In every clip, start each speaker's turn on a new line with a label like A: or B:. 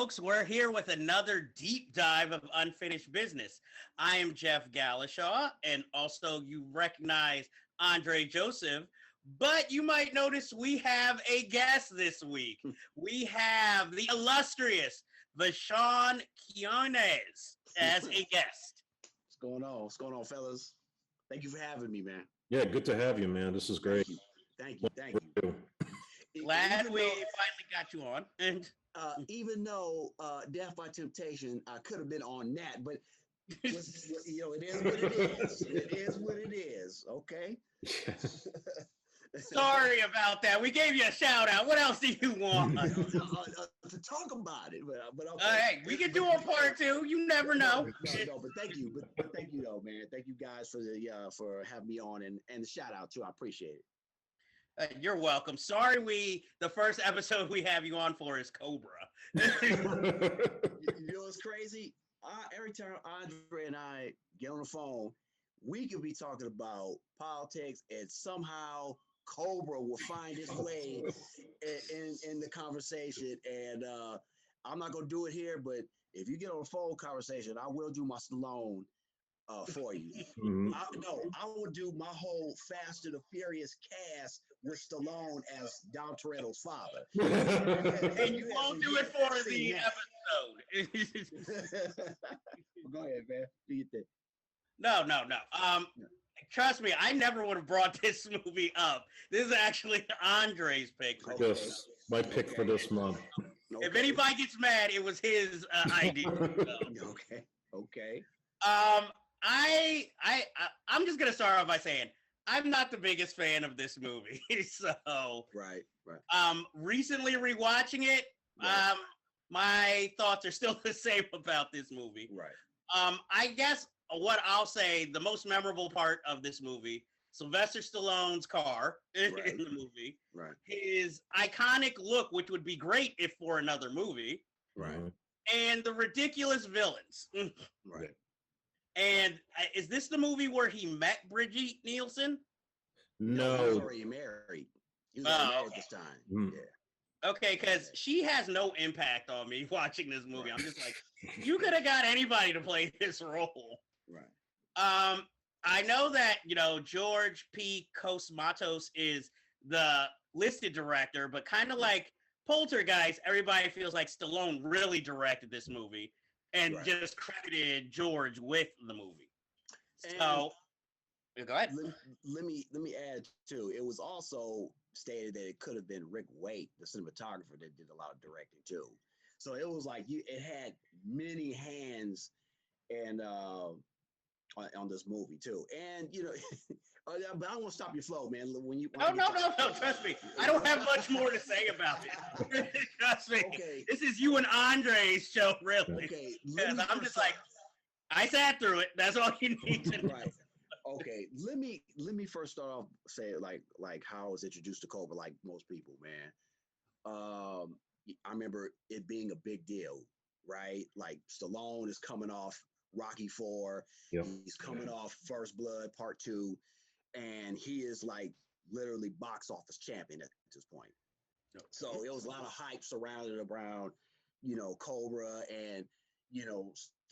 A: folks. We're here with another deep dive of unfinished business. I am Jeff Galashaw, and also you recognize Andre Joseph. But you might notice we have a guest this week. We have the illustrious Vashon Quinones as a guest.
B: What's going on? What's going on, fellas? Thank you for having me, man.
C: Yeah, good to have you, man. This is great.
B: Thank you. Thank you.
A: Glad we finally got you on. And
B: even though Death by Temptation, I could have been on that, but it is what it is. It is what it is. Okay.
A: sorry about that. We gave you a shout out. What else do you want?
B: To talk about it, but okay.
A: Hey, we can do a part two. You never know.
B: No, but thank you. But thank you, though, man. Thank you guys for having me on and the shout out too. I appreciate it.
A: You're welcome. Sorry, the first episode we have you on for is Cobra.
B: You know what's crazy? Every time Andre and I get on the phone, we could be talking about politics, and somehow Cobra will find its way in the conversation. And I'm not gonna do it here, but if you get on a phone conversation, I will do my Stallone for you.
C: Mhm.
B: I would do my whole Fast and the Furious cast with Stallone as Dom Toretto's father.
A: And you won't do it for the episode.
B: Go ahead, man. Do your thing.
A: No. Trust me, I never would have brought this movie up. This is actually Andre's pick.
C: Yes, my pick for this month.
B: Okay.
A: If anybody gets mad, it was his idea.
B: Okay.
A: I'm just gonna start off by saying I'm not the biggest fan of this movie. So
B: Right.
A: recently rewatching it,
B: Right.
A: my thoughts are still the same about this movie.
B: Right.
A: I guess what I'll say, the most memorable part of this movie, Sylvester Stallone's car in
B: Right.
A: the movie,
B: Right.
A: his iconic look, which would be great if for another movie,
B: Right.
A: and the ridiculous villains.
B: Right.
A: And is this the movie where he met Brigitte Nielsen?
B: He was
C: No.
B: already married. He was already married
A: okay.
B: this time.
C: Mm.
B: Yeah.
A: Okay, because she has no impact on me watching this movie. I'm just like, you could have got anybody to play this role.
B: Right.
A: I know that, George P. Cosmatos is the listed director, but kind of like Poltergeist, everybody feels like Stallone really directed this movie and
B: Right.
A: just credited George with the movie.
B: And
A: So, go ahead.
B: let me add too. It was also stated that it could have been Rick Waite, the cinematographer, that did a lot of directing too. So it was like it had many hands and on this movie too. And but I don't want to stop your flow, man.
A: No. Trust me. I don't have much more to say about it. Trust me.
B: Okay.
A: This is you and Andre's show, really.
B: Okay.
A: Because I'm just like, I sat through it. That's all you need to know.
B: Right. Okay. Let me first start off say like how I was introduced to Cobra, like most people, man. I remember it being a big deal, right? Like Stallone is coming off Rocky IV.
C: Yep.
B: He's coming off First Blood Part 2, and he is like literally box office champion at this point.
A: Okay.
B: So it was a lot of hype surrounded around, Cobra and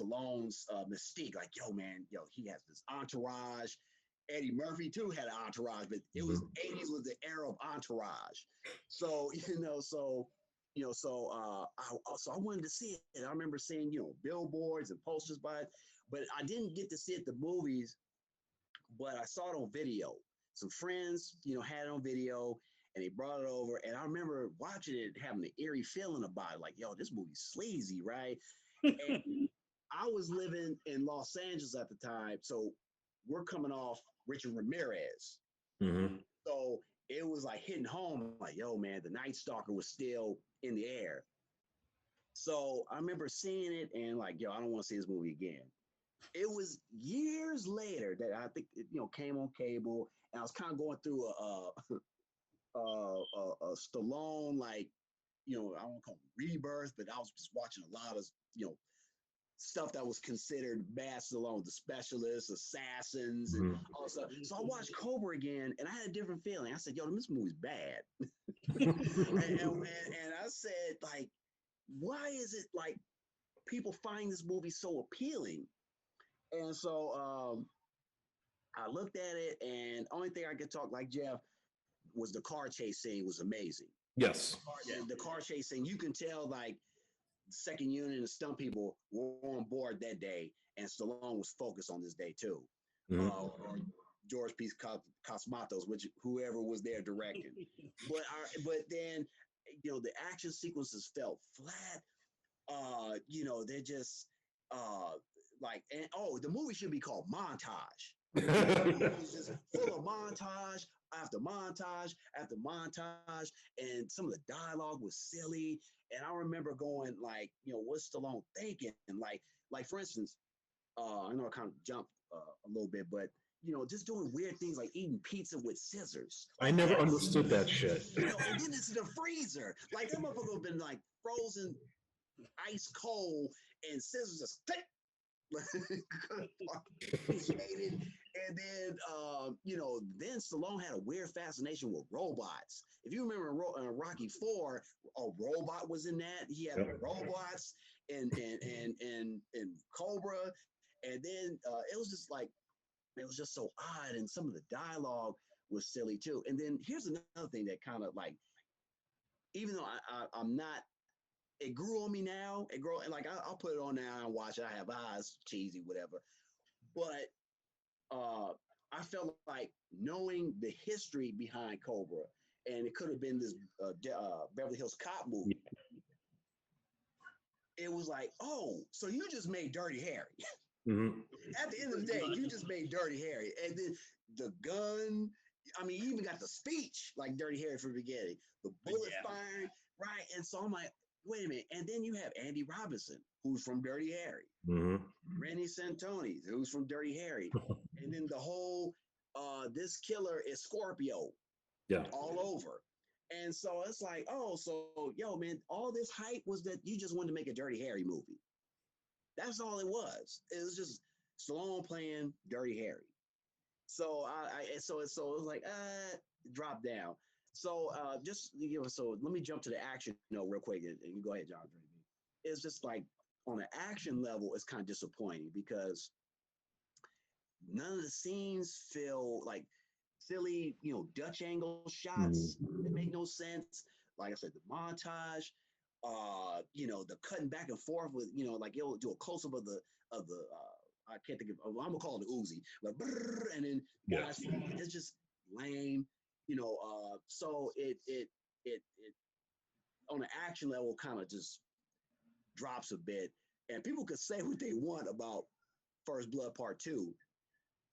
B: Stallone's mystique. Like, he has this entourage. Eddie Murphy too had an entourage, but it was 80s was the era of entourage. So I wanted to see it. I remember seeing billboards and posters by it, but I didn't get to see it at the movies. But I saw it on video. Some friends had it on video, and they brought it over. And I remember watching it, having an eerie feeling about it, like, this movie's sleazy, right? And I was living in Los Angeles at the time, so we're coming off Richard Ramirez.
C: Mm-hmm.
B: So it was like hitting home, like, man, the Night Stalker was still in the air. So I remember seeing it and like, I don't want to see this movie again. It was years later that I think it, came on cable, and I was kind of going through a Stallone, like, I don't want to call it rebirth, but I was just watching a lot of, stuff that was considered bad Stallone, the Specialists, Assassins, and all that stuff. So I watched Cobra again, and I had a different feeling. I said, this movie's bad. and I said, like, why is it like people find this movie so appealing? And so I looked at it, and only thing I could talk like Jeff was the car chase scene was amazing.
C: Yes.
B: The car chase scene, you can tell like second unit and stunt people were on board that day, and Stallone was focused on this day too.
C: Mhm.
B: Or George P. Cosmatos, which whoever was there directing. but then the action sequences felt flat. They're just the movie should be called Montage. It was just full of montage after montage after montage, and some of the dialogue was silly. And I remember going like, what's Stallone thinking? Like for instance, I know I kind of jumped a little bit, but just doing weird things like eating pizza with scissors.
C: I never understood that shit.
B: And then it's in the freezer. Like that motherfucker have been like frozen, ice cold, and scissors just click. And then Stallone had a weird fascination with robots. If you remember Rocky IV, a robot was in that. He had robots and Cobra, and then it was just like it was just so odd, and some of the dialogue was silly too. And then here's another thing that kind of like, even though I'm not. It grew on me now. It grew, and like I'll put it on now and watch it. I have eyes, cheesy, whatever. But I felt like knowing the history behind Cobra, and it could have been this Beverly Hills Cop movie. It was like, oh, so you just made Dirty Harry.
C: Mm-hmm.
B: At the end of the day, you just made Dirty Harry, and then the gun. I mean, you even got the speech like Dirty Harry from the beginning, the bullet firing, right? And so I'm like, wait a minute. And then you have Andy Robinson, who's from Dirty Harry.
C: Mm-hmm.
B: Randy Santoni, who's from Dirty Harry. And then the whole, this killer is Scorpio.
C: Yeah.
B: All over. And so it's like, oh, so, yo, man, all this hype was that you just wanted to make a Dirty Harry movie. That's all it was. It was just Stallone playing Dirty Harry. So so it was like, drop down. So so let me jump to the action real quick, and you go ahead, John. It's just like on an action level, it's kind of disappointing because none of the scenes feel like silly, Dutch angle shots that make no sense. Like I said, the montage, the cutting back and forth with, like it'll do a close up of the I can't think of. I'm gonna call it the Uzi, like, and then guys, it's just lame. So it on the action level kind of just drops a bit. And people could say what they want about First Blood Part 2.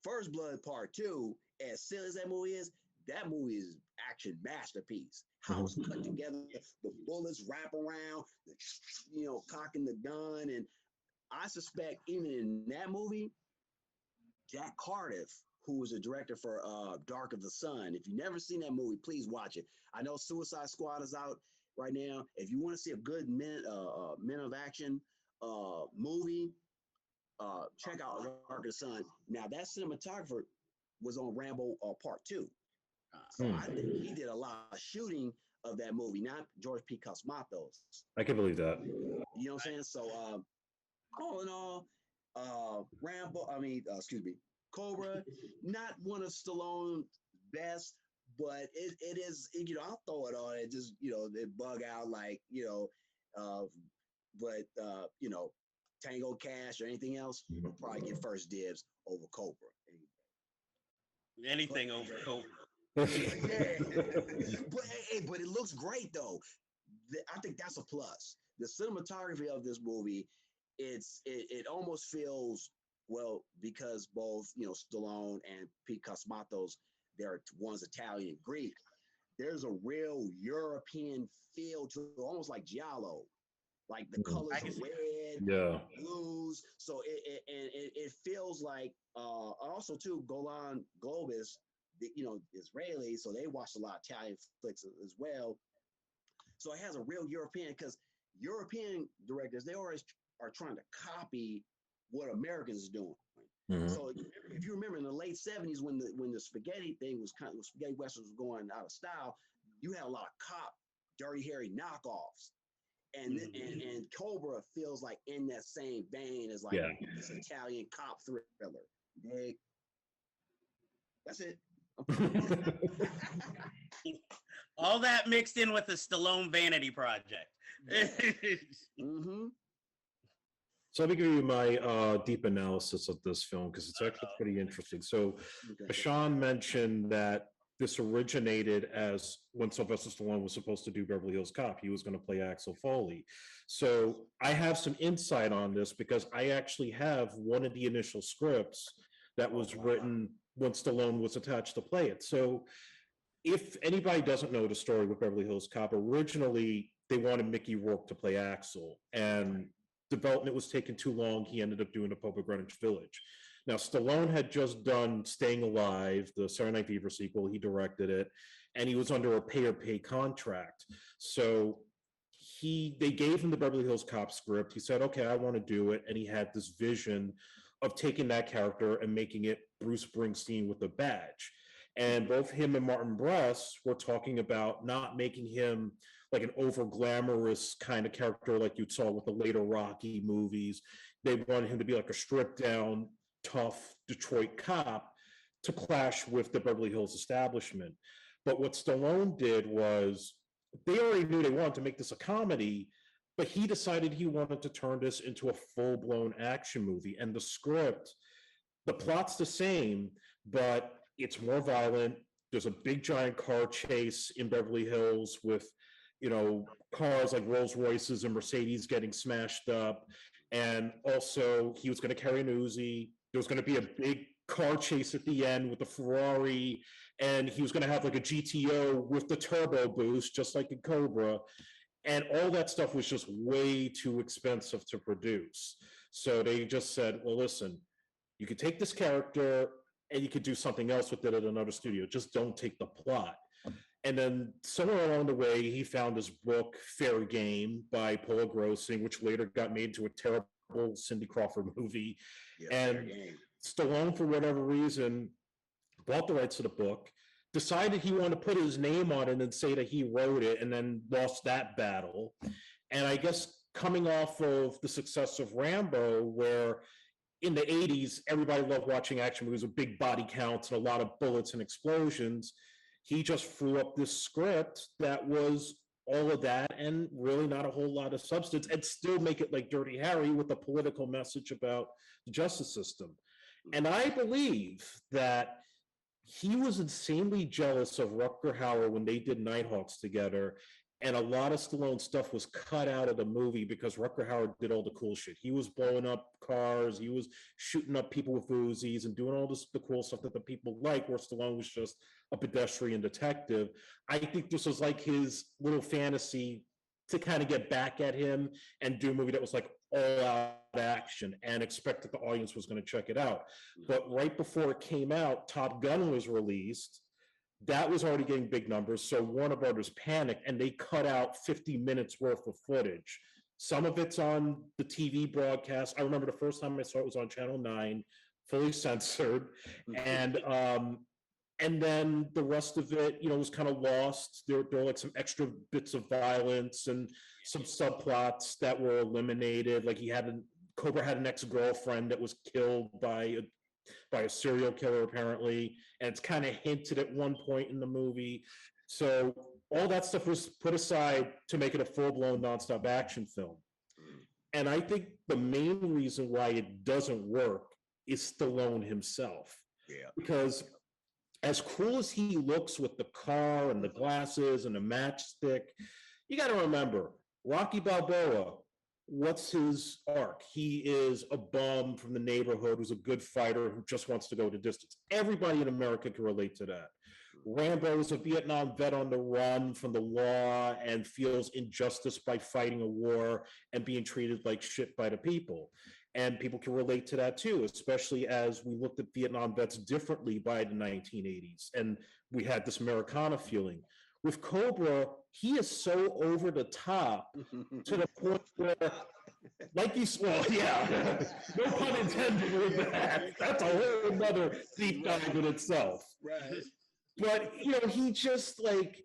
B: First Blood Part 2, as silly as that movie is action masterpiece. How it's cut together, the bullets wrap around, cocking the gun. And I suspect even in that movie, Jack Cardiff, who was a director for Dark of the Sun. If you've never seen that movie, please watch it. I know Suicide Squad is out right now. If you want to see a good Men of Action movie, check out Dark of the Sun. Now, that cinematographer was on Rambo Part 2. So I think he did a lot of shooting of that movie, not George P. Cosmatos.
C: I can believe that.
B: You know what I'm saying? So, all in all, Cobra, not one of Stallone's best, but it is, I'll throw it on it, just, it bug out like, Tango Cash or anything else, will probably get first dibs over Cobra.
A: Anything over Cobra.
B: But it looks great though. I think that's a plus. The cinematography of this movie, it almost feels, well, because both Stallone and Pete Cosmatos, one's Italian and Greek. There's a real European feel to it, almost like Giallo. Like the colors are red, blues. So it feels like also too Golan Globus, Israeli, so they watch a lot of Italian flicks as well. So it has a real European, because European directors, they always are trying to copy what Americans are doing. Mm-hmm. So if you remember in the late 70s when the spaghetti thing was spaghetti westerns was going out of style, you had a lot of Dirty Harry knockoffs. And, and Cobra feels like in that same vein as like this Italian cop thriller. Dig? That's it.
A: All that mixed in with the Stallone vanity project.
B: Mm-hmm.
C: So let me give you my deep analysis of this film because it's actually pretty interesting. So Sean mentioned that this originated as when Sylvester Stallone was supposed to do Beverly Hills Cop. He was going to play Axel Foley. So I have some insight on this because I actually have one of the initial scripts that was written when Stallone was attached to play it. So if anybody doesn't know the story with Beverly Hills Cop, originally they wanted Mickey Rourke to play Axel, and development was taking too long. He ended up doing a Pope of Greenwich Village. Now, Stallone had just done Staying Alive, the Saturday Night Fever sequel. He directed it, and he was under a pay-or-pay contract. So they gave him the Beverly Hills Cop script. He said, okay, I want to do it. And he had this vision of taking that character and making it Bruce Springsteen with a badge. And both him and Martin Brest were talking about not making him like an over glamorous kind of character like you saw with the later Rocky movies. They wanted him to be like a stripped down, tough Detroit cop to clash with the Beverly Hills establishment. But what Stallone did was they already knew they wanted to make this a comedy, but he decided he wanted to turn this into a full-blown action movie. And the script, the plot's the same, but it's more violent. There's a big giant car chase in Beverly Hills with, you know, cars like Rolls Royces and Mercedes getting smashed up. And also he was going to carry an Uzi. There was going to be a big car chase at the end with the Ferrari, and he was going to have like a GTO with the turbo boost, just like in Cobra. And all that stuff was just way too expensive to produce. So they just said, well, listen, you could take this character and you could do something else with it at another studio. Just don't take the plot. And then somewhere along the way, he found his book, Fair Game, by Paul Grossing, which later got made into a terrible Cindy Crawford movie. Yeah, and Stallone, for whatever reason, bought the rights to the book, decided he wanted to put his name on it and say that he wrote it, and then lost that battle. And I guess coming off of the success of Rambo, where in the 80s, everybody loved watching action movies with big body counts and a lot of bullets and explosions. He just threw up this script that was all of that and really not a whole lot of substance, and still make it like Dirty Harry with a political message about the justice system. And I believe that he was insanely jealous of Rutger Hauer when they did Nighthawks together. And a lot of Stallone stuff was cut out of the movie because Rutger Hauer did all the cool shit. He was blowing up cars, he was shooting up people with Uzis and doing all this the cool stuff that the people like, where Stallone was just a pedestrian detective. I think this was like his little fantasy to kind of get back at him and do a movie that was like all out action and expect that the audience was going to check it out. But right before it came out, Top Gun was released. That was already getting big numbers. So Warner Brothers panicked and they cut out 50 minutes worth of footage. Some of it's on the TV broadcast. I remember the first time I saw it was on Channel 9, fully censored. And then the rest of it, you know, was kind of lost. There were like some extra bits of violence and some subplots that were eliminated. Like Cobra had an ex-girlfriend that was killed by a serial killer, apparently. And it's kind of hinted at one point in the movie. So all that stuff was put aside to make it a full-blown nonstop action film. And I think the main reason why it doesn't work is Stallone himself.
B: Yeah.
C: Because as cool as he looks with the car and the glasses and the matchstick, you got to remember, Rocky Balboa, what's his arc? He is a bum from the neighborhood who's a good fighter who just wants to go the distance. Everybody in America can relate to that. Rambo is a Vietnam vet on the run from the law and feels injustice by fighting a war and being treated like shit by the people. And people can relate to that too, especially as we looked at Vietnam vets differently by the 1980s. And we had this Americana feeling. With Cobra, he is so over the top to the point where, like you, well, yeah, no pun intended with that. That's a whole other deep dive in itself.
B: Right.
C: But, you know, he just like,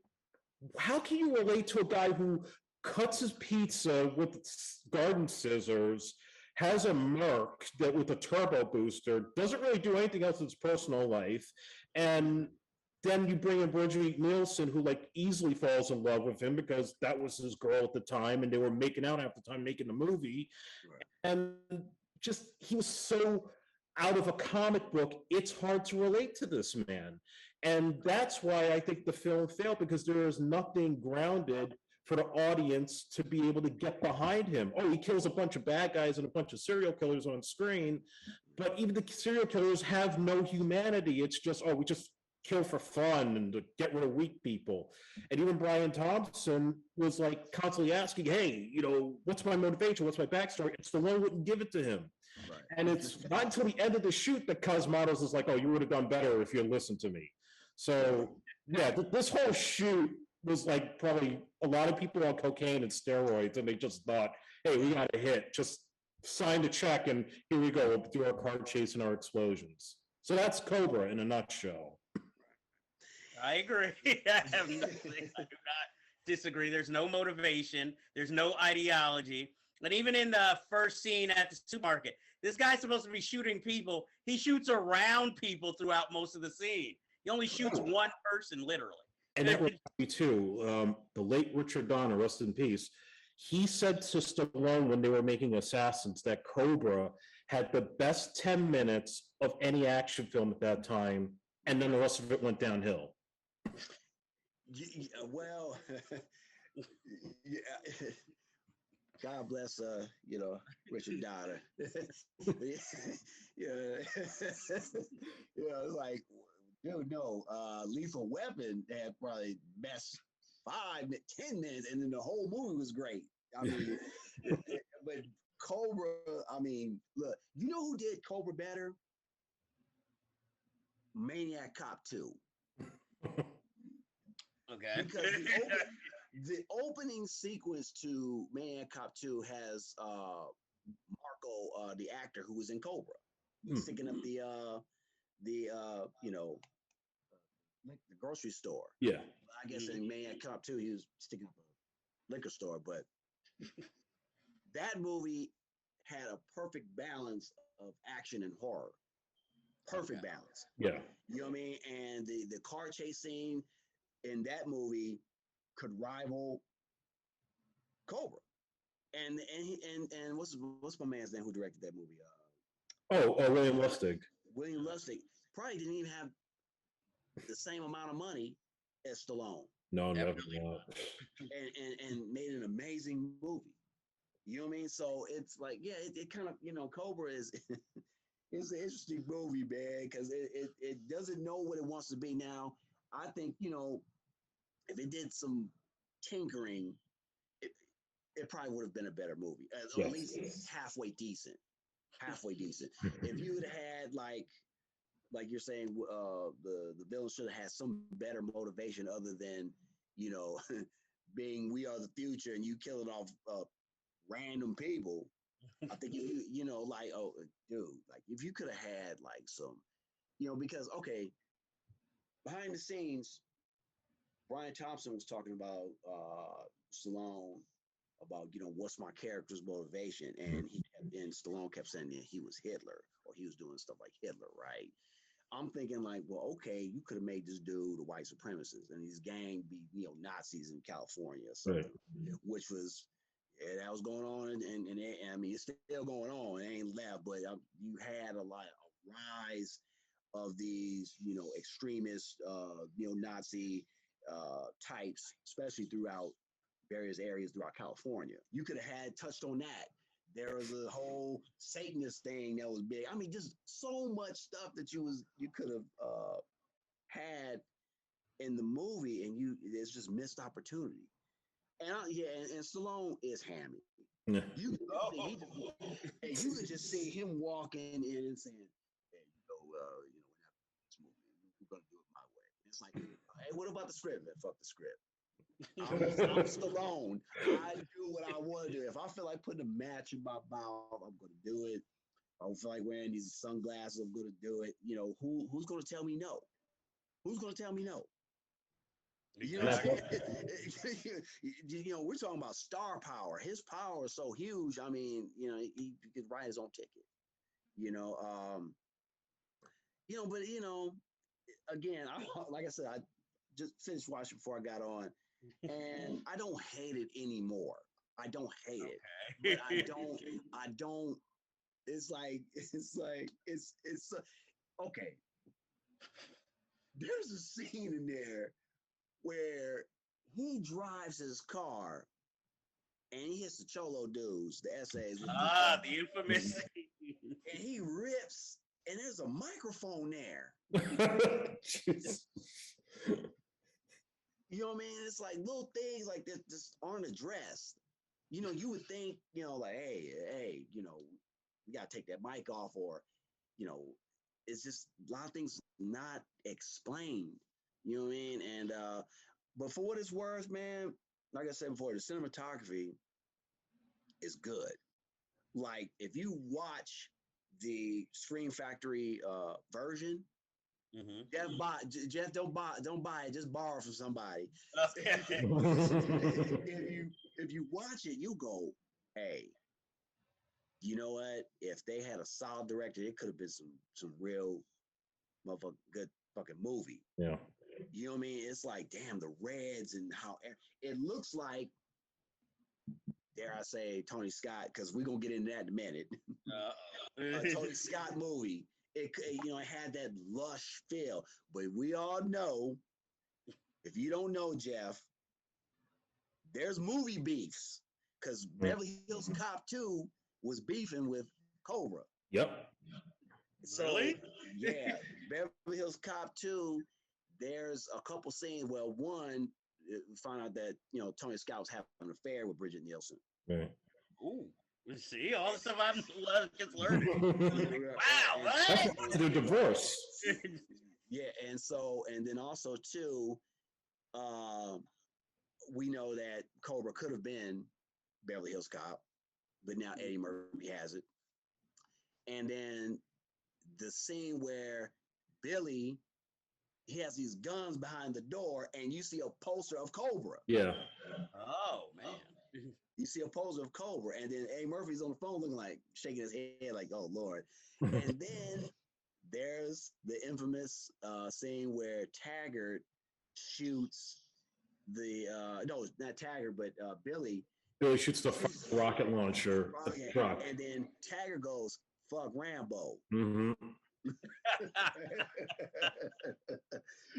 C: how can you relate to a guy who cuts his pizza with garden scissors, has a Merc that with a turbo booster, doesn't really do anything else in his personal life, and then you bring in Bridget Nielsen, who like easily falls in love with him because that was his girl at the time, and they were making out half the time making the movie,
B: Right.
C: and just he was so out of a comic book. It's hard to relate to this man, and that's why I think the film failed because there is nothing grounded for the audience to be able to get behind him. Oh, he kills a bunch of bad guys and a bunch of serial killers on screen, but even the serial killers have no humanity. It's just, oh, we just kill for fun and to get rid of weak people. And even Brian Thompson was like constantly asking, hey, what's my motivation? What's my backstory? It's the one wouldn't give it to him.
B: Right.
C: And it's not until the end of the shoot that Cosmatos is like, oh, you would have done better if you listened to me. So yeah, this whole shoot was like probably a lot of people on cocaine and steroids, and they just thought, hey, we got a hit. Just sign the check, and here we go. We'll do our car chase and our explosions. So that's Cobra in a nutshell.
A: I agree. I have nothing. I do not disagree. There's no motivation. There's no ideology. And even in the first scene at the supermarket, this guy's supposed to be shooting people. He shoots around people throughout most of the scene. He only shoots one person, literally.
C: And that reminds me too, the late Richard Donner, rest in peace, he said to Stallone when they were making Assassins that Cobra had the best 10 minutes of any action film at that time, and then the rest of it went downhill.
B: Well, yeah. God bless, Richard Donner. Yeah, it's like, dude, no, Lethal Weapon had probably best 5-10 minutes, and then the whole movie was great. I mean, but Cobra, I mean, look, you know who did Cobra better? Maniac Cop 2.
A: Okay.
B: Because the opening sequence to Maniac Cop 2 has Marco, the actor who was in Cobra, sticking up the grocery store.
C: Yeah.
B: I guess in Maniac Cop 2 he was sticking up a liquor store, but that movie had a perfect balance of action and horror. Perfect balance.
C: Yeah.
B: You know what I mean? And the car chase scene in that movie could rival Cobra. And what's my man's name who directed that movie?
C: William Lustig.
B: William Lustig probably didn't even have the same amount of money as Stallone.
C: No, never.
B: And made an amazing movie. You know what I mean? So it's like, yeah, it kind of, Cobra is it's an interesting movie, man, because it doesn't know what it wants to be. Now, I think, if it did some tinkering, it probably would have been a better movie. Or at least halfway decent. If you had had like you're saying, the villain should have had some better motivation other than, being we are the future and you killing off random people. I think like, oh, dude, like if you could have had like some, because okay, behind the scenes, Brian Thompson was talking about Stallone about what's my character's motivation, and Stallone kept saying that he was Hitler or he was doing stuff like Hitler, right? I'm thinking like, well, okay, you could have made this dude a white supremacist and his gang be Nazis in California or something, which was that was going on, and I mean it's still going on. It ain't left, but you had a rise of these extremist Nazi types, especially throughout various areas throughout California. You could have touched on that. There was a whole Satanist thing that was big. I mean, just so much stuff that you could have had in the movie, and it's just missed opportunity. And and Stallone is hammy.
C: Yeah.
B: You could just see him walking in and saying, "Hey, we're gonna do it my way." And it's like, hey, what about the script? Man, fuck the script. I'm Stallone. I do what I want to do. If I feel like putting a match in my mouth, I'm going to do it. I don't feel like wearing these sunglasses, I'm going to do it. Who's going to tell me no? Who's going to tell me no? You know, you know, we're talking about star power. His power is so huge. I mean, you know, he could write his own ticket. You know, but again, like I said, I just finished watching before I got on, and I don't hate it anymore. I don't hate it, but I don't. It's like okay. There's a scene in there where he drives his car and he hits the cholo dudes, the essays.
A: The infamous.
B: And he rips, and there's a microphone there. You know what I mean? It's like little things like this just aren't addressed. You know, you would think, like, hey, you gotta take that mic off, or, it's just a lot of things not explained. You know what I mean? And but for what it's worth, man, like I said before, the cinematography is good. Like if you watch the Scream Factory version, Jeff, don't buy it. Just borrow from somebody.
A: Okay.
B: if you watch it, you go, hey, you know what? If they had a solid director, it could have been some real motherfucking good fucking movie.
C: Yeah.
B: You know what I mean? It's like, damn, the reds and how it looks like. Dare I say Tony Scott? Because we're gonna get into that in a minute. A Tony Scott movie. It had that lush feel, but we all know, if you don't know, Jeff, there's movie beefs, because Beverly Hills Cop 2 was beefing with Cobra.
C: Yep.
B: So,
A: really?
B: Yeah, Beverly Hills Cop 2, there's a couple scenes. Well, one, we found out that Tony Scott was having an affair with Bridget Nielsen.
C: Right.
A: Ooh. See all the stuff I'm just learning. Wow, what?
C: They're divorced.
B: Yeah, and then also too, we know that Cobra could have been Beverly Hills Cop, but now Eddie Murphy has it. And then the scene where Billy, he has these guns behind the door, and you see a poster of Cobra.
C: Yeah.
A: Oh man.
B: You see a poster of Cobra, and then Eddie Murphy's on the phone looking like, shaking his head like, oh Lord. And then there's the infamous scene where Taggart shoots no, not Taggart, but Billy.
C: Billy shoots the rocket launcher. The truck.
B: And then Taggart goes, fuck Rambo.
C: Mm-hmm.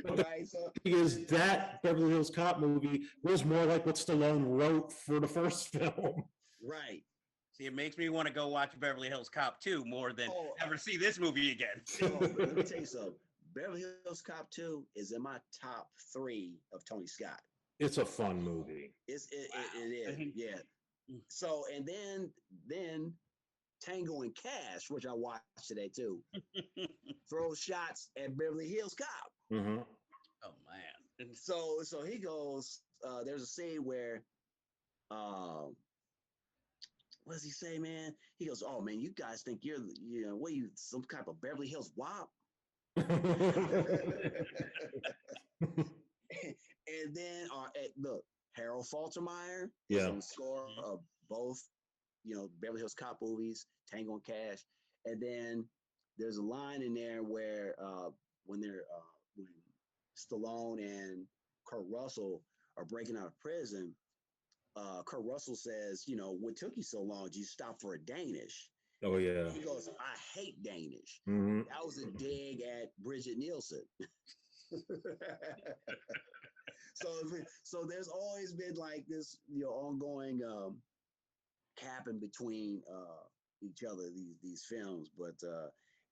B: Right, so
C: because that Beverly Hills Cop movie was more like what Stallone wrote for the first film.
B: Right.
A: See, it makes me want to go watch Beverly Hills Cop 2 more than ever see this movie again.
B: Let me tell you something. Beverly Hills Cop 2 is in my top 3 of Tony Scott.
C: It's a fun movie.
B: It is, yeah. So, and then Tango and Cash, which I watched today too, throws shots at Beverly Hills Cop.
C: Mm-hmm.
A: Oh man!
B: So he goes. There's a scene where, what does he say, man? He goes, "Oh man, you guys think you're, what are you, some type of Beverly Hills WAP?" And then, look, Harold Faltermeyer is on the score of both, Beverly Hills Cop movies, Tango and Cash. And then there's a line in there where when Stallone and Kurt Russell are breaking out of prison, Kurt Russell says, what took you so long? Did you stop for a Danish?
C: Oh, yeah.
B: He goes, I hate Danish.
C: Mm-hmm.
B: That was a dig at Bridget Nielsen. So there's always been like this, ongoing capping between each other, these films. But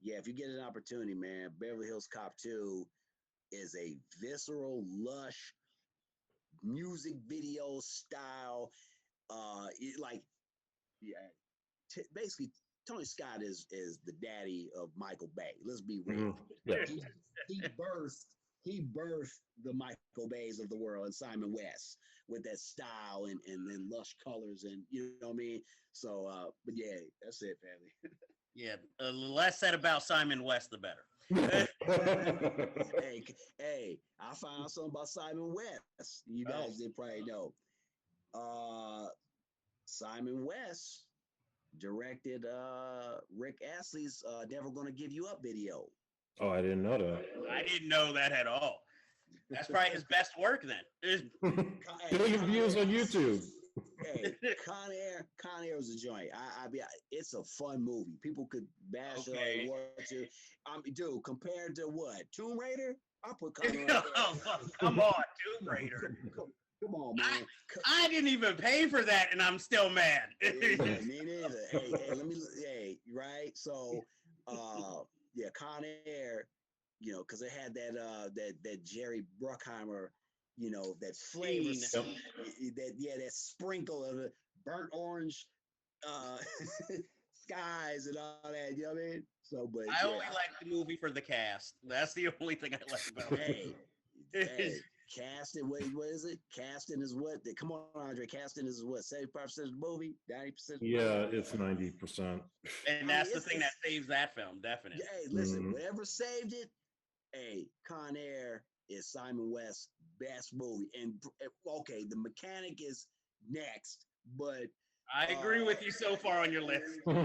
B: yeah, if you get an opportunity, man, Beverly Hills Cop 2 is a visceral, lush music video style. Basically, Tony Scott is the daddy of Michael Bay. Let's be real.
C: Mm-hmm. Yeah.
B: He birthed the Michael Bays of the world and Simon West with that style and then lush colors, and you know what I mean. So, but yeah, that's it, family.
A: Yeah, less said about Simon West, the better.
B: Hey, I found something about Simon West. You guys didn't probably know. Simon West directed Rick Astley's Never Gonna Give You Up video.
C: Oh, I didn't know that.
A: I didn't know that at all. That's probably his best work then.
C: Billion views on YouTube.
B: Hey, Con Air was a joint. It's a fun movie. People could bash it all they want to. Dude, compared to what? Tomb Raider? I put Con Air.
A: Come on, Tomb Raider.
B: Come on, man.
A: I didn't even pay for that, and I'm still mad.
B: Yeah, me neither. Right? So, yeah, Con Air, because it had that Jerry Bruckheimer, that flavor, that sprinkle of the burnt orange skies and all that. You know what I mean? So, but
A: I only like the movie for the cast. That's the only thing I like about it.
B: Hey, casting, what is it? Casting is what? Come on, Andre. Casting is what? 75% of the movie, 90%.
C: Yeah, it's 90%.
A: And that's the thing that saves that film, definitely.
B: Hey, listen, whatever saved it. Hey, Con Air is Simon West's best movie, and okay, The Mechanic is next, but
A: I agree with you so far on your list.
B: Yeah,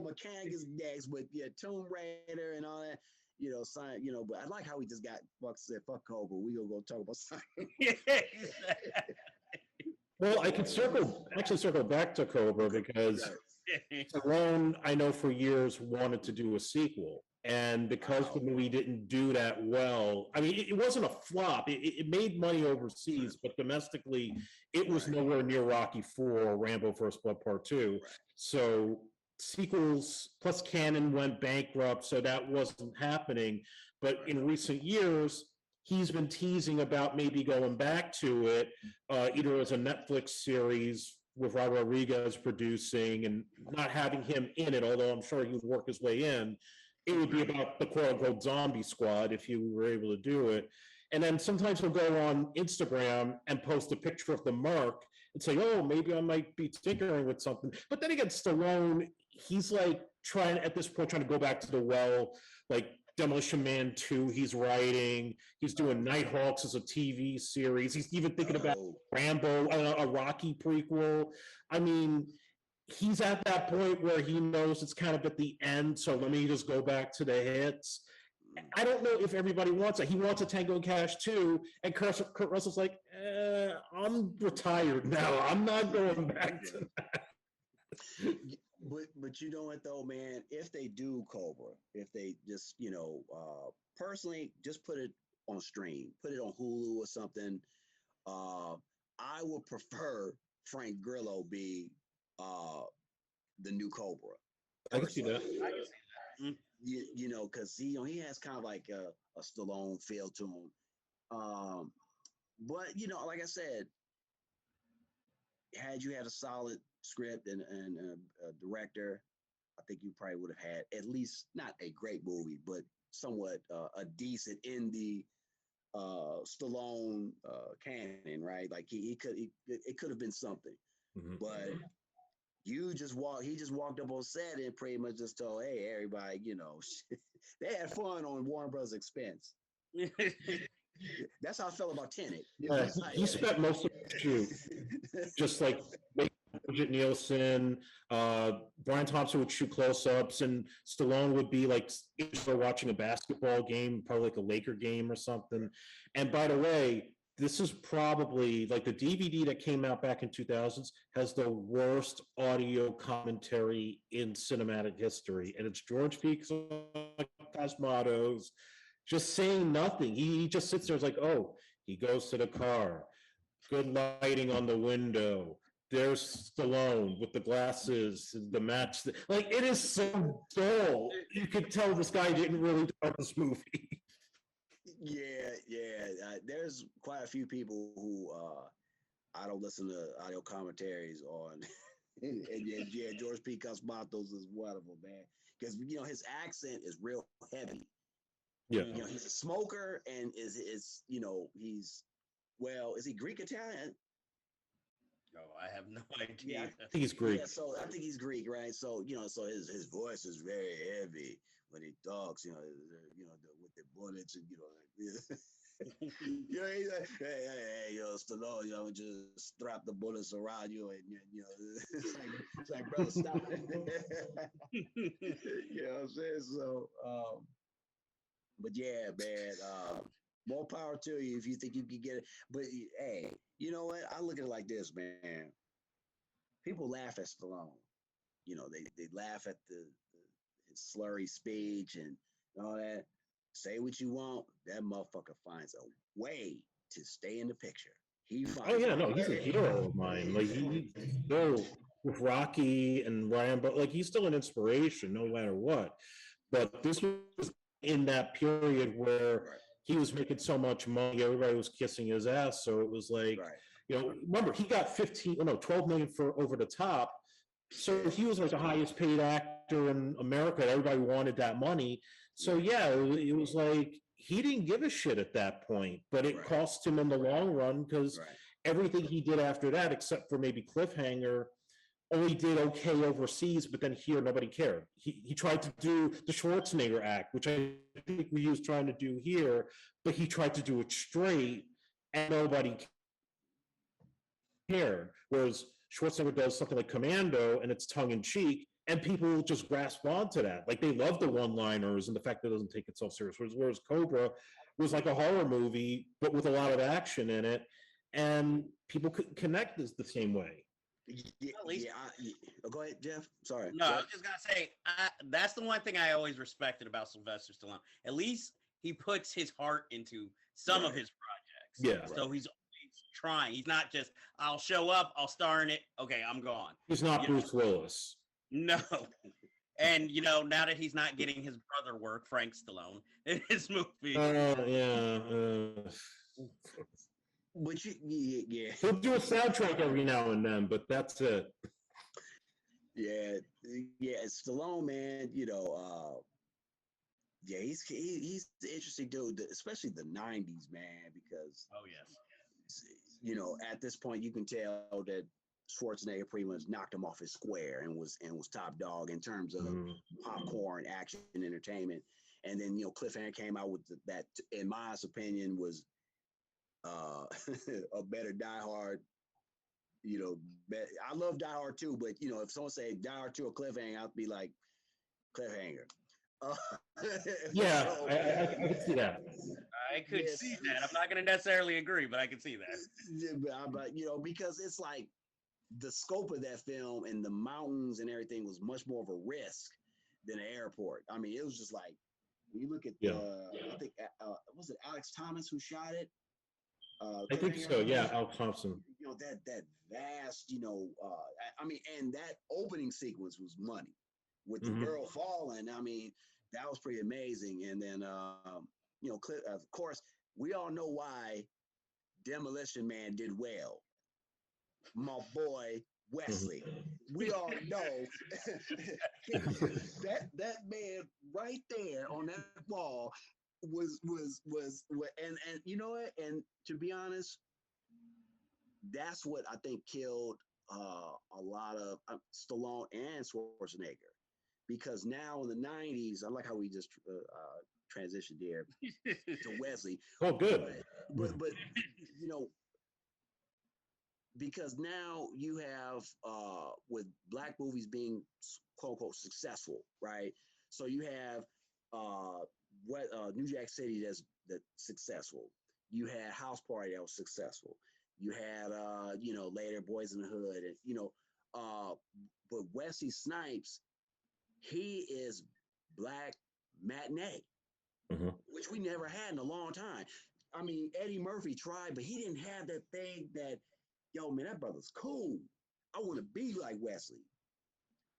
B: Mechanic is next, but yeah, Tomb Raider and all that. But I like how he just got fuck Cobra. We gonna go talk about Simon.
C: Well, I could circle back to Cobra because Stallone, I know for years wanted to do a sequel. And because the movie didn't do that well, I mean, it wasn't a flop. It made money overseas, but domestically, it was nowhere near Rocky IV or Rambo First Blood Part 2. So sequels plus Canon went bankrupt, so that wasn't happening. But in recent years, he's been teasing about maybe going back to it, either as a Netflix series with Robert Rodriguez producing and not having him in it, although I'm sure he would work his way in. It would be about the quote unquote zombie squad if you were able to do it. And then sometimes he'll go on Instagram and post a picture of the mark and say, oh, maybe I might be tinkering with something. But then again, Stallone, he's like trying to go back to the well, like Demolition Man 2, he's writing, he's doing Nighthawks as a TV series. He's even thinking about Rambo, a Rocky prequel. I mean, he's at that point where he knows it's kind of at the end, so let me just go back to the hits. I don't know if everybody wants it. He wants a Tango and Cash too, and Kurt Russell's like, I'm retired now. I'm not going back to that.
B: But you know what though, man? If they do Cobra, if they just personally just put it on stream, put it on Hulu or something, I would prefer Frank Grillo be the new Cobra.
C: I can see that.
B: Because he has kind of like a Stallone feel to him. But like I said, had you had a solid script and a director, I think you probably would have had at least not a great movie, but somewhat a decent in the Stallone canon, right? Like it could have been something, but. He just walked up on set and pretty much just told, hey, everybody, they had fun on Warner Bros. Expense. That's how I felt about Tenet.
C: He spent most of the shoot just like Bridget Nielsen, Brian Thompson would shoot close-ups, and Stallone would be like watching a basketball game, probably like a Laker game or something. And by the way, this is probably like the DVD that came out back in 2000s has the worst audio commentary in cinematic history. And it's George P. Cosmatos just saying nothing. He just sits there, it's like, oh, he goes to the car, good lighting on the window. There's Stallone with the glasses, the match. Like, it is so dull. You could tell this guy didn't really do this movie.
B: Yeah. There's quite a few people who I don't listen to audio commentaries on, and George P. Cosmatos is one of them, man, because his accent is real heavy.
C: Yeah,
B: he's a smoker, and is he Greek Italian?
A: Oh, I have no
B: Yeah,
A: idea.
C: I think he's Greek.
B: yeah. So I think he's Greek, right? So so his voice is very heavy when he talks. With the bullets and like, he's like, hey, Stallone, just strap the bullets around you, and it's like, brother, stop it. You know what I'm saying? So, but yeah, man, more power to you if you think you can get it. But hey, you know what? I look at it like this, man. People laugh at Stallone. They laugh at the his slurry speech and all that. Say what you want. That motherfucker finds a way to stay in the picture. He
C: Oh
B: finds
C: yeah,
B: a
C: no, he's a
B: way.
C: hero of mine. Like he still with Rocky and Ryan, but like he's still an inspiration no matter what. But this was in that period where
B: Right,
C: he was making so much money, everybody was kissing his ass. So it was like,
B: right.
C: remember he got 12 million for Over the Top. So he was like the highest paid actor in America. Everybody wanted that money. So yeah, it was like he didn't give a shit at that point, but it
B: Right,
C: cost him in the long run because
B: right.
C: everything he did after that, except for maybe Cliffhanger, only did okay overseas, but then here nobody cared. He tried to do the Schwarzenegger act, which I think he was trying to do here, but he tried to do it straight and nobody cared. Whereas Schwarzenegger does something like Commando and it's tongue in cheek, and people just grasp onto that. Like they love the one liners and the fact that it doesn't take itself serious. Whereas Cobra was like a horror movie, but with a lot of action in it, and people could connect this the same way.
B: Yeah,
A: At least,
B: Go ahead, Jeff. Sorry.
A: no, I was just gonna say that's the one thing I always respected about Sylvester Stallone. At least he puts his heart into some of
B: Right.
A: his projects.
C: Yeah.
A: So he's always trying. He's not just I'll show up, I'll star in it. Okay, I'm gone.
C: He's not
A: You
C: Bruce Willis.
A: No. And now that he's not getting his brother work, Frank Stallone, in his movie.
C: Yeah.
B: But yeah,
C: He'll do a soundtrack every now and then, but that's it.
B: yeah, yeah. Stallone, man. Yeah, he's the interesting dude, especially the '90s, man, because
A: Oh yes.
B: at this point you can tell that Schwarzenegger pretty much knocked him off his square and was top dog in terms of popcorn action entertainment. And then Cliffhanger came out with that, in my opinion, was a better Die Hard. I love Die Hard 2, but if someone say Die Hard 2 or Cliffhanger, I'd be like Cliffhanger. Uh,
C: Yeah,
B: so,
C: I can see that.
A: I could
B: Yes.
A: see that. I'm not going to necessarily agree, but I can see that.
B: yeah, but because it's like the scope of that film and the mountains and everything was much more of a risk than an airport. I mean, it was just like when you look at I think was it Alex Thomas who shot it?
C: I think so. Yeah, Al Thompson.
B: That vast, I mean, and that opening sequence was money with the girl falling. I mean, that was pretty amazing. And then, of course, we all know why Demolition Man did well. My boy Wesley. We all know that man right there on that wall was and you know what? And to be honest, that's what I think killed a lot of Stallone and Schwarzenegger, because now in the '90s, I like how we just transitioned there to Wesley.
C: Oh, good.
B: But because now you have with black movies being quote unquote successful, right? So you have New Jack City that's successful. You had House Party that was successful. You had later Boys in the Hood, and but Wesley Snipes, he is black matinee, which we never had in a long time. I mean, Eddie Murphy tried, but he didn't have that thing that, yo, man, that brother's cool. I want to be like Wesley.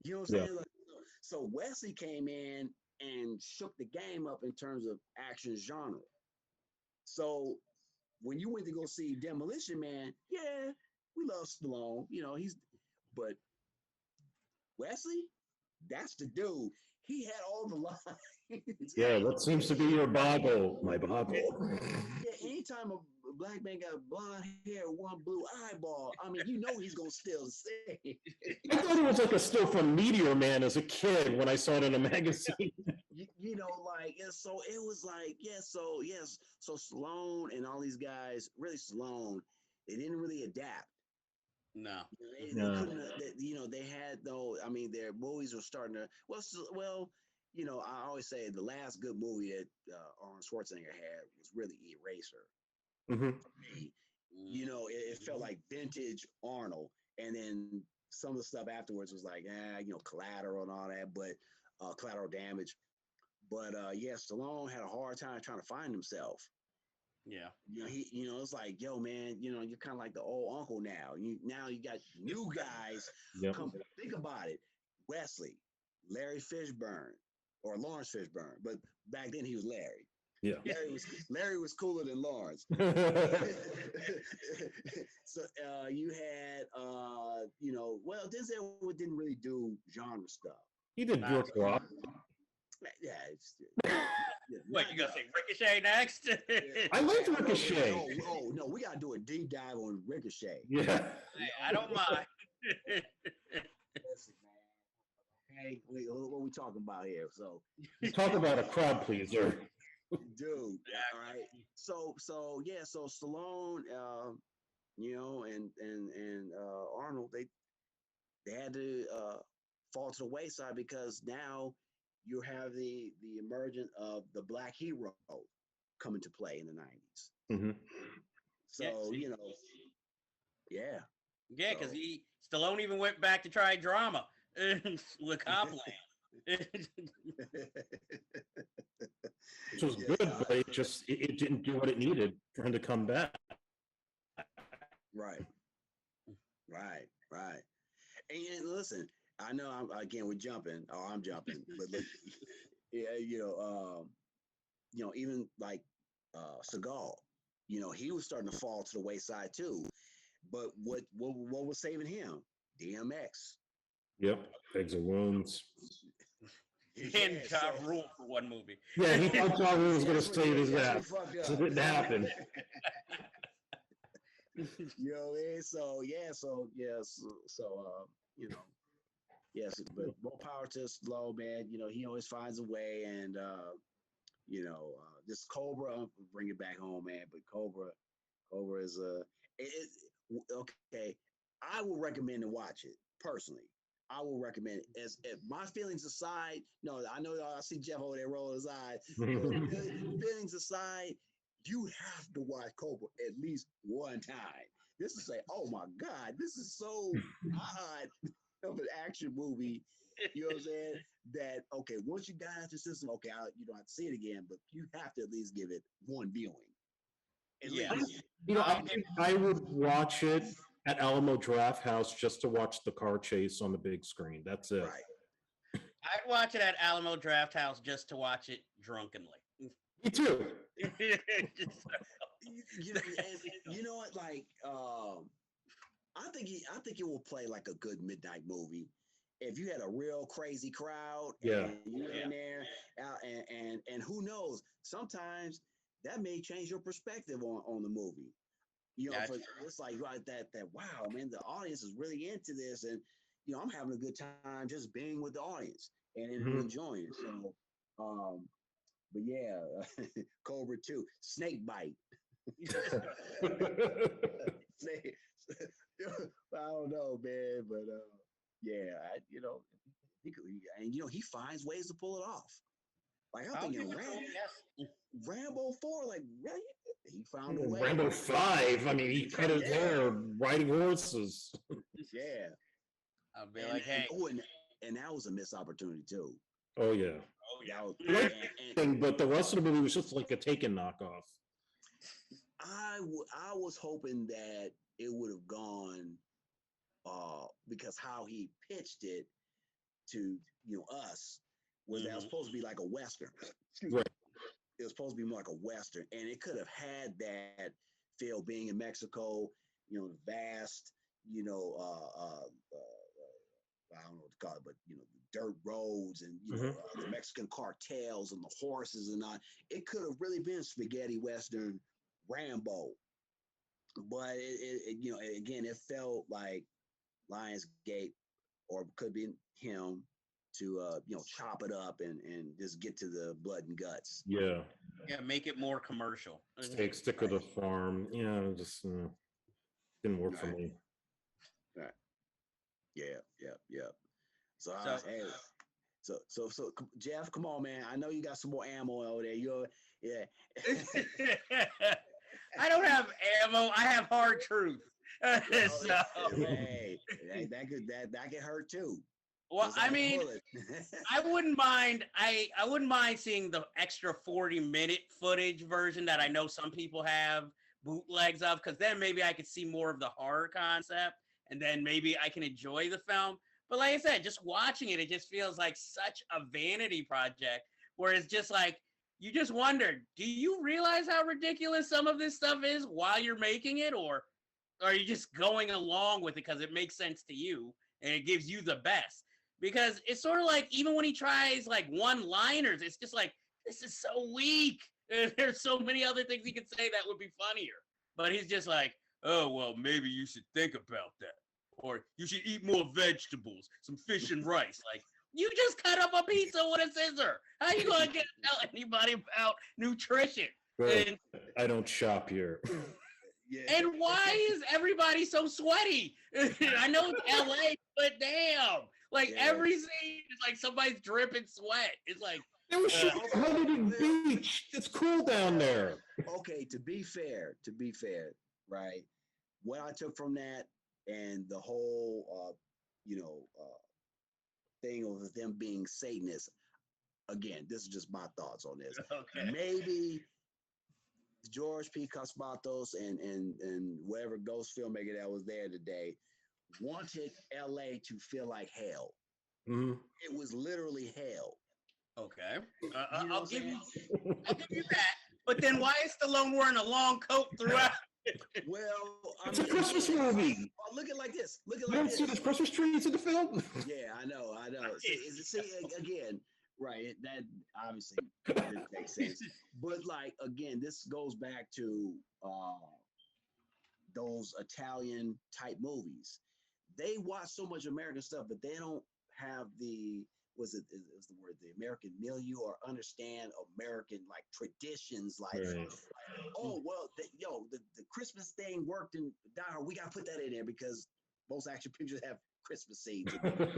B: You know what I'm saying? Like, so Wesley came in and shook the game up in terms of action genre. So when you went to go see Demolition Man, yeah, we love Stallone. But Wesley, that's the dude. he had all the lines.
C: Yeah, that seems to be your boggle, my boggle.
B: Yeah, anytime a black man got blonde hair, one blue eyeball, I mean, you know he's gonna steal the scene.
C: I thought it was like a still from Meteor Man as a kid when I saw it in a magazine.
B: You know, like, and so it was like, yeah, so yes, so Stallone and all these guys, really Stallone, they didn't really adapt.
A: No.
B: They couldn't, you know, they had though. I mean, their movies were starting to well. You know, I always say the last good movie that Arnold Schwarzenegger had was really Eraser.
C: Mhm.
B: For me, you know, it felt like vintage Arnold, and then some of the stuff afterwards was like, you know, Collateral and all that, but Collateral Damage. But yeah, Stallone had a hard time trying to find himself.
A: Yeah.
B: You know, you know, it's like, yo, man, you know, you're kind of like the old uncle now. Now you got new guys.
C: Yep.
B: Come think about it. Wesley, Larry Fishburne, or Lawrence Fishburne, but back then he was Larry.
C: Yeah.
B: Larry was cooler than Lawrence. So you had you know, well, Denzel didn't really do genre stuff.
C: He did Brooke Rock.
B: Yeah,
A: What, you gonna say Ricochet next?
C: I liked Ricochet.
B: Oh, no, we gotta do a deep dive on Ricochet.
C: Yeah.
A: I don't mind.
B: Listen, man. Hey, what are we talking about here? So,
C: Talk about a crowd pleaser.
B: dude, all right. So yeah, so Stallone, you know, and Arnold, they had to fall to the wayside because now you have the emergence of the black hero come into play in the 90s.
C: Mm-hmm.
B: So, you know, yeah.
A: Yeah, because Stallone even went back to try drama with Copland.
C: Which was good, but it didn't do what it needed for him to come back.
B: Right. And listen, I know we're jumping. Oh, I'm jumping, but look, yeah, you know, even like Seagal, you know, he was starting to fall to the wayside too. But what was saving him? DMX.
C: Yep, eggs and wounds.
A: And Ja Rule for one movie.
C: Yeah, he thought Ja Rule was going to save his ass. So it didn't happen.
B: You know what I mean? So yes, you know, yes, but more power to Stallone, man. You know, he always finds a way, and you know, this Cobra, I'll bring it back home, man. But Cobra is okay. I will recommend to watch it personally. I will recommend it. As if my feelings aside, no, I know I see Jeff over there rolling his eyes. Feelings aside, you have to watch Cobra at least one time. This is say, oh my God, this is so odd of an action movie. You know what I'm saying? That okay, once you got out the system, okay, you don't have to see it again, but you have to at least give it one viewing.
A: Yeah.
C: You know, I would watch it at Alamo Draft House just to watch the car chase on the big screen. That's it.
B: Right.
A: I'd watch it at Alamo Draft House just to watch it drunkenly.
C: Me too.
B: You know what? Like, I think it will play like a good midnight movie. If you had a real crazy crowd,
C: Yeah,
B: and you're in there, and who knows? Sometimes that may change your perspective on the movie. You know, it's like right that wow, man, the audience is really into this, and you know, I'm having a good time just being with the audience and enjoying it. So, but yeah, Cobra 2, snake bite. Snake, I don't know, man, but yeah, you know, and you know, he finds ways to pull it off. Like I'm thinking, Rambo 4, like really, he found a way.
C: Rambo 5, I mean, he cut his hair riding horses.
B: Yeah,
A: I'll be like, hey.
B: And that was a missed opportunity too.
C: Oh yeah. But the rest of the movie was just like a Taken knockoff.
B: I was hoping that it would have gone because how he pitched it to us was that it was supposed to be like a Western.
C: Right.
B: It was supposed to be more like a Western, and it could have had that feel being in Mexico, you know, vast, you know, I don't know what to call it, but you know, the dirt roads and you know the Mexican cartels and the horses and all. It could have really been spaghetti western Rambo, but you know, again, it felt like Lionsgate, or could be him, to you know, chop it up and just get to the blood and guts.
C: Yeah.
A: Yeah, make it more commercial.
C: Stick with the farm. Yeah, just didn't work for
B: Right.
C: me.
B: Right. Yeah. So,
A: So
B: hey, so Jeff, come on, man. I know you got some more ammo over there. Yeah.
A: I don't have ammo. I have hard truth. So,
B: Hey, that could hurt too.
A: well,
B: Just
A: I
B: like a
A: mean,
B: bullet.
A: I wouldn't mind. I wouldn't mind seeing the extra 40-minute footage version that I know some people have bootlegs of, because then maybe I could see more of the horror concept, and then maybe I can enjoy the film. But like I said, just watching it, it just feels like such a vanity project, where it's just like you just wonder, do you realize how ridiculous some of this stuff is while you're making it, or are you just going along with it because it makes sense to you and it gives you the best? Because it's sort of like, even when he tries like one-liners, it's just like, this is so weak. There's so many other things he could say that would be funnier. But he's just like, oh, well, maybe you should think about that. Or you should eat more vegetables, some fish and rice. Like, you just cut up a pizza with a scissor. How you going to tell anybody about nutrition?
C: Bro,
A: And,
C: I don't shop here.
A: and why is everybody so sweaty? I know it's LA, but damn. Like, every scene is like somebody's dripping sweat. It's like,
C: It was shooting at Huntington Beach. It's cool down there.
B: Okay, to be fair, right? What I took from that and the whole, you know, thing of them being Satanists. Again, this is just my thoughts on this.
A: okay.
B: Maybe George P. Cosmatos and whatever ghost filmmaker that was there today wanted LA to feel like hell. It was literally hell.
A: Okay.
B: You know
A: I'll
B: what
A: give
B: I'm
A: you
B: saying?
A: I'll give you that. But then why is Stallone wearing a long coat throughout?
B: Well, I
C: It's a
B: mean,
C: Christmas movie.
B: look at like this. Look at
C: You
B: like
C: don't see
B: this.
C: the Christmas trees in the film?
B: Yeah, I know. See, again, right? That obviously didn't make sense. But like again, this goes back to those Italian type movies. They watch so much American stuff, but they don't have the was the word, the American milieu, or understand American like traditions, like,
C: Right.
B: oh well, the Christmas thing worked in Die Hard. We gotta put that in there because most action pictures have Christmas scenes in them.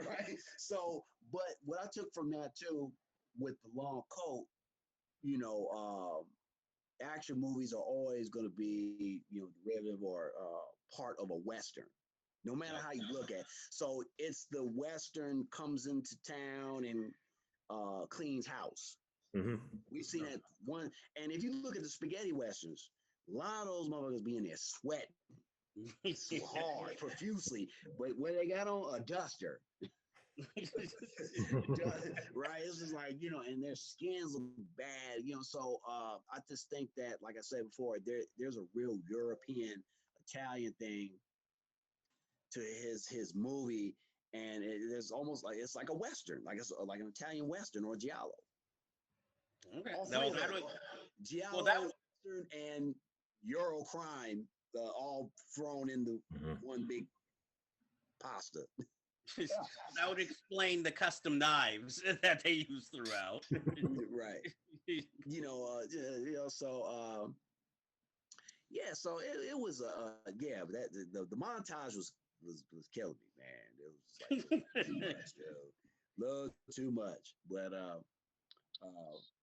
B: Right? So, but what I took from that too, with the long coat, you know, action movies are always going to be, you know, derivative or part of a Western, no matter how you look at it. So it's the Western comes into town and cleans house. We've seen that one. And if you look at the spaghetti Westerns, a lot of those motherfuckers be in there sweating so hard, profusely. But when they got on a duster, right? It's just like, you know, and their skins look bad, you know. So I just think that, like I said before, there's a real European Italian thing to his movie, and there's almost like it's like a Western, like it's like an Italian Western or Giallo.
A: Okay.
B: All
A: No,
B: three of
A: that
B: them.
A: would,
B: Giallo,
A: well, that
B: Western, and Euro crime, all thrown into one big pasta.
A: that would explain the custom knives that they use throughout.
B: Right. You know, so yeah, so it was yeah, that the montage was killing me, man. It was like too much, yo. Love too much. But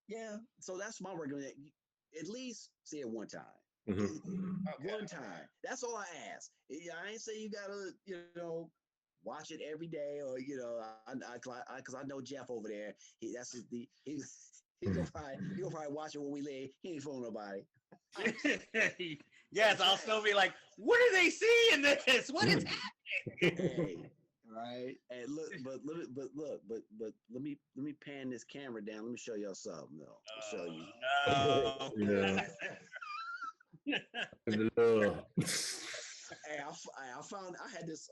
B: yeah, so that's my recommendation. At least see it one time. One time. That's all I ask. I ain't say you gotta, you know, watch it every day, or you know, because I know Jeff over there. He'll probably watch it when we leave. He ain't fooling nobody.
A: Yes, I'll still be like, what do they see in this? What is happening?
B: Hey, right? And look, but let me pan this camera down. Let me show y'all something. Though. I'll show you.
A: No.
C: Yeah.
B: Hey, I found this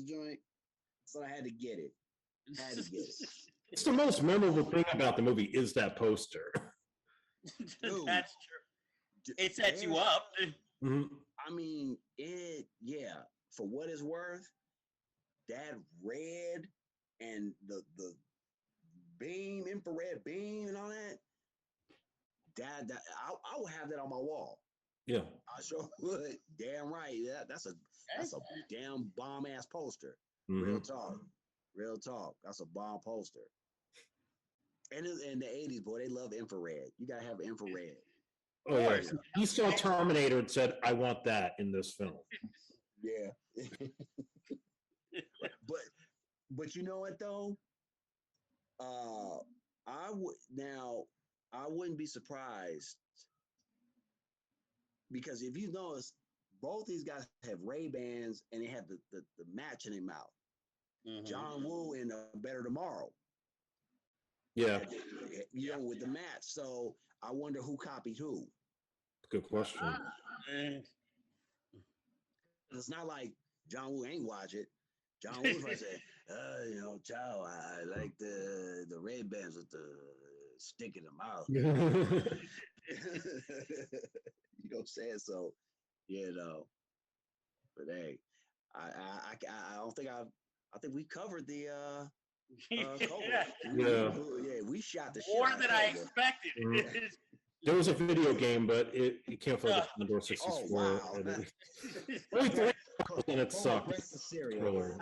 B: joint So I had to get it. Had to get it.
C: It's the most memorable thing about the movie is that poster.
B: Dude,
A: That's true. It sets you up.
C: Mhm.
B: I mean, for what it's worth, that red and the beam, infrared beam and all that, I would have that on my wall.
C: Yeah.
B: I sure would. Damn right. Yeah, that's a damn bomb ass poster.
C: Mhm.
B: Real talk. Real talk. That's a bomb poster. And in the 80s, boy, they love infrared. You gotta have infrared.
C: Oh yeah. He saw Terminator and said, "I want that in this film."
B: Yeah. but you know what though? I wouldn't be surprised because if you notice, both these guys have Ray-Bans and they have the match in their mouth.
A: Mm-hmm.
B: John Woo in Better Tomorrow.
C: Yeah.
B: With the match. So I wonder who copied who.
C: Good question.
B: It's not like John Woo ain't watch it. John Woo probably said, Chow, I like the red bands with the stick in the mouth. You know what I'm saying? So, but hey, I don't think I think we covered the Cobra.
C: Yeah.
B: We shot the
A: more
B: shit
A: than I expected.
C: Mm-hmm. There was a video game, but it can't afford the Commodore 64.
B: Oh, wow.
C: And it sucked.
A: Well,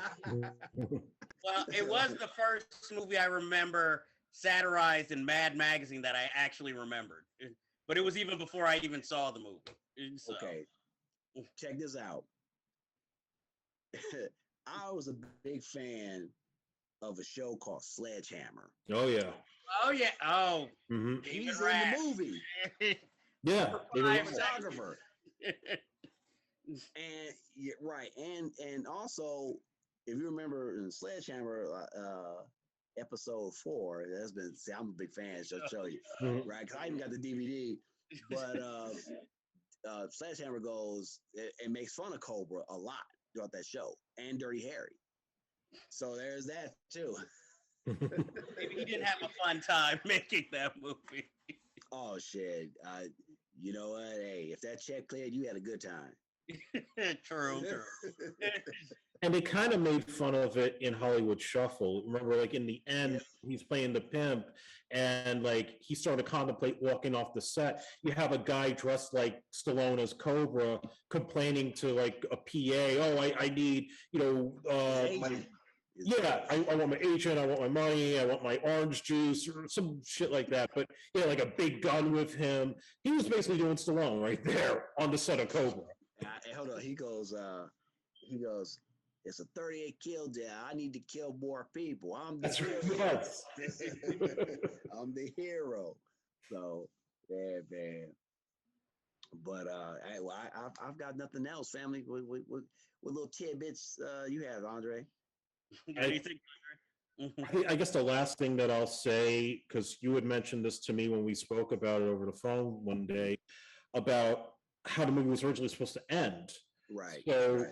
A: it was the first movie I remember satirized in Mad Magazine that I actually remembered. But it was even before I even saw the movie. So.
B: Okay. Check this out. I was a big fan of a show called Sledgehammer.
C: Oh, yeah.
A: Oh, yeah. Oh.
C: Mm-hmm.
B: He's in the movie.
C: Yeah.
B: Photographer. And right. And also, if you remember in Sledgehammer, episode 4, I'm a big fan, so I'll show you.
C: Mm-hmm.
B: Right? Because I even got the DVD. But Sledgehammer goes and makes fun of Cobra a lot throughout that show, and Dirty Harry. So there's that too.
A: Maybe he didn't have a fun time making that movie.
B: Oh shit! You know what? Hey, if that check cleared, you had a good time.
A: True.
C: And they kind of made fun of it in Hollywood Shuffle. Remember, like in the end, he's playing the pimp, and like he started to contemplate walking off the set. You have a guy dressed like Stallone as Cobra complaining to like a PA, "Oh, I need, I want my agent, I want my money, I want my orange juice," or some shit like that. But yeah, like a big gun with him. He was basically doing Stallone right there on the set of Cobra.
B: Hold on. He goes, it's a 38 kill day. I need to kill more people. I'm the hero. I'm the hero. So, yeah, man. But I've got nothing else, family. What little tidbits you have, Andre?
C: I guess the last thing that I'll say, because you had mentioned this to me when we spoke about it over the phone one day, about how the movie was originally supposed to end.
B: Right.
C: So,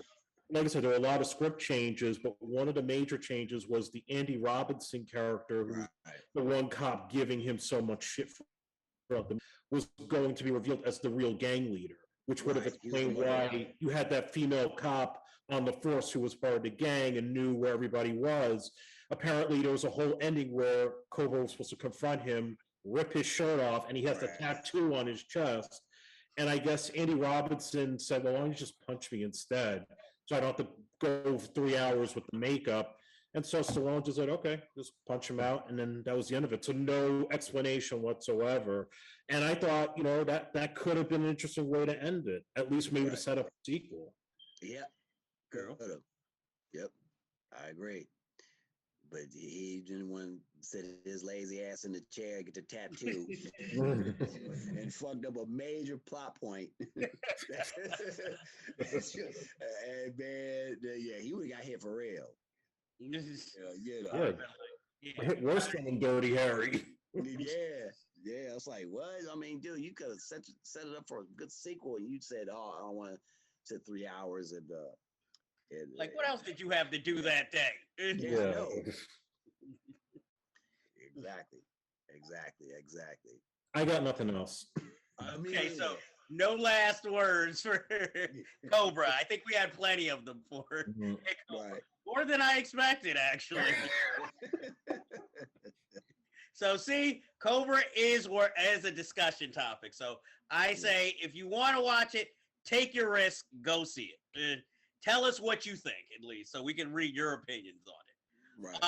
C: like I said, there were a lot of script changes, but one of the major changes was the Andy Robinson character, who the one cop giving him so much shit throughout the was going to be revealed as the real gang leader, which would have explained why you had that female cop on the force who was part of the gang and knew where everybody was. Apparently, there was a whole ending where Cobra was supposed to confront him, rip his shirt off, and he has the tattoo on his chest. And I guess Andy Robinson said, "Well, why don't you just punch me instead? So I don't have to go 3 hours with the makeup." And so Stallone just said, "Okay, just punch him out." And then that was the end of it. So no explanation whatsoever. And I thought, that could have been an interesting way to end it, at least maybe to set up a sequel.
B: Yeah. Could have. Yep. I agree. But he didn't want to sit his lazy ass in the chair, get the tattoo, and fucked up a major plot point. And man, he would have got hit for real.
C: Worse than Dirty Harry.
B: Yeah. I was like, what? I mean, dude, you could have set it up for a good sequel, and you said, "Oh, I don't want to sit 3 hours and
A: Like, what else did you have to do that day?
B: Yeah, I know. Exactly.
C: I got nothing else.
A: Okay, so no last words for Cobra. I think we had plenty of them for
C: Mhm.
B: Right.
A: more than I expected, actually. So see, Cobra is as a discussion topic. So I say, if you want to watch it, take your risk, go see it. Tell us what you think, at least, so we can read your opinions on it.
B: Right.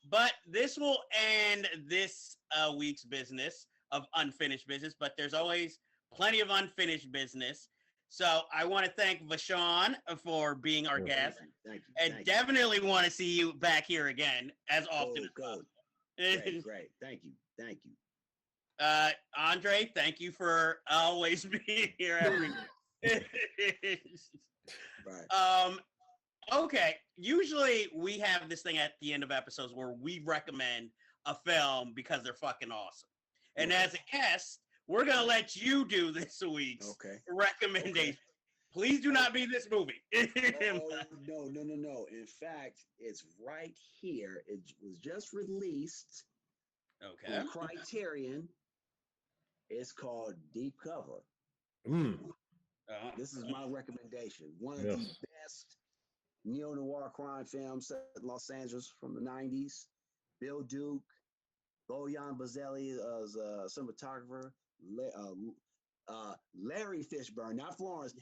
A: But this will end this week's business of unfinished business. But there's always plenty of unfinished business. So I want to thank Vashon for being our guest,
B: Thank you.
A: and definitely want to see you back here again as often as possible.
B: Great. Thank you.
A: Andre, thank you for always being here every.
B: Right.
A: Okay. Usually we have this thing at the end of episodes where we recommend a film because they're fucking awesome. And as a guest, we're gonna let you do this week's recommendation. Okay. Please do not be this movie.
B: No. In fact, it's right here. It was just released.
A: Okay.
B: On Criterion. It's called Deep Cover. This is my recommendation. One of the best neo-noir crime films set in Los Angeles from the 90s. Bill Duke, Bojan Bazelli as a cinematographer. Larry Fishburne, not Florence.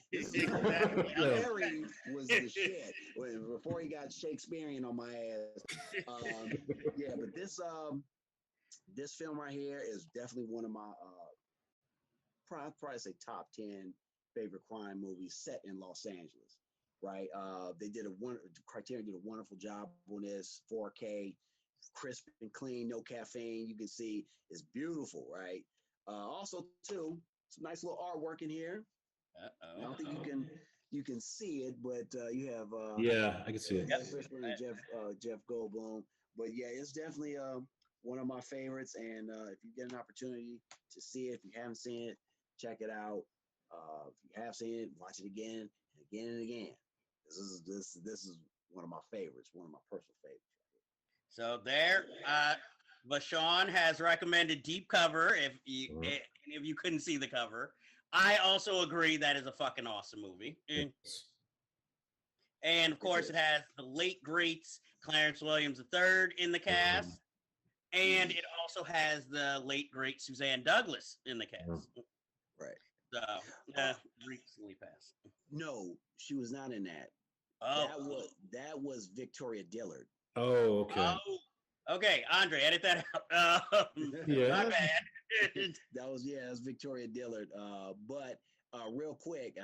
B: Larry was the shit before he got Shakespearean on my ass. But this film right here is definitely one of my probably say top 10 favorite crime movies set in Los Angeles. Right? Criterion did a wonderful job on this. 4K, crisp and clean, no caffeine. You can see it's beautiful, right? Also, too, some nice little artwork in here. I don't think you can see it, but you have
C: I can see it.
B: And Jeff Goldblum. But yeah, it's definitely one of my favorites. And if you get an opportunity to see it, if you haven't seen it, check it out. If you have seen it, watch it again and again and again. This is one of my favorites, one of my personal favorites.
A: So there, Vashon has recommended Deep Cover. If you couldn't see the cover, I also agree that is a fucking awesome movie. And of course, it has the late greats Clarence Williams III in the cast, and it also has the late great Suzanne Douglas in the cast.
B: Right.
A: So recently passed.
B: No, she was not in that.
A: Oh,
B: that was Victoria Dillard.
C: Oh, okay.
A: Oh, okay, Andre, edit that out. My bad.
B: That was Victoria Dillard. But real quick,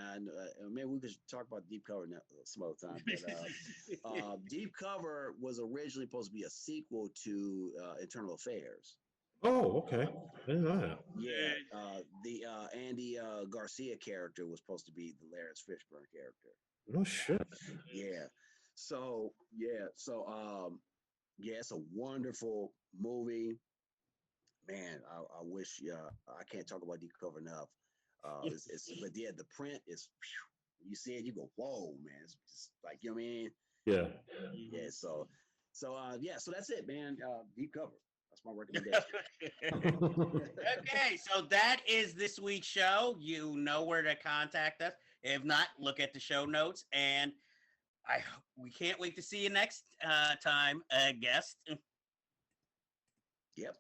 B: maybe we could talk about Deep Cover some other time. But Deep Cover was originally supposed to be a sequel to Internal Affairs.
C: Oh, okay. I didn't know that.
B: Yeah, the Andy Garcia character was supposed to be the Lawrence Fishburne character.
C: No shit.
B: Yeah. So it's a wonderful movie. Man, I wish I can't talk about Deep Cover enough. But yeah, the print is. You see it, you go, whoa, man! It's just like, you know what I mean?
C: Yeah.
B: Yeah. So that's it, man. Deep Cover. That's my recommendation.
A: Okay, so that is this week's show. You know where to contact us. If not, look at the show notes, and we can't wait to see you next time, guest.
B: Yep.